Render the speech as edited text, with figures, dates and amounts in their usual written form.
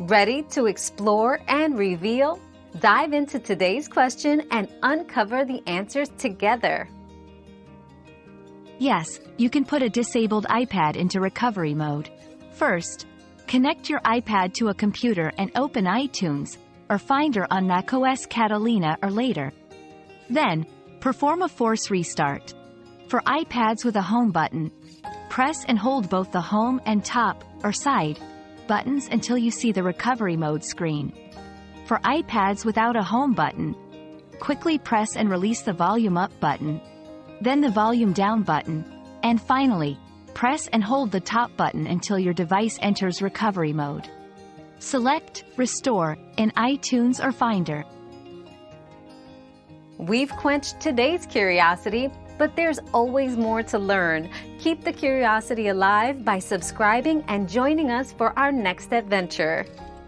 Ready to explore and reveal? Dive into today's question and uncover the answers together. Yes, you can put a disabled iPad into recovery mode. First, connect your iPad to a computer and open iTunes or Finder on macOS Catalina or later. Then, perform a force restart. For iPads with a home button, press and hold both the home and top, or side, buttons until you see the recovery mode screen. For iPads without a home button, quickly press and release the volume up button, then the volume down button, and finally, press and hold the top button until your device enters recovery mode. Select Restore in iTunes or Finder. We've quenched today's curiosity, but there's always more to learn. Keep the curiosity alive by subscribing and joining us for our next adventure.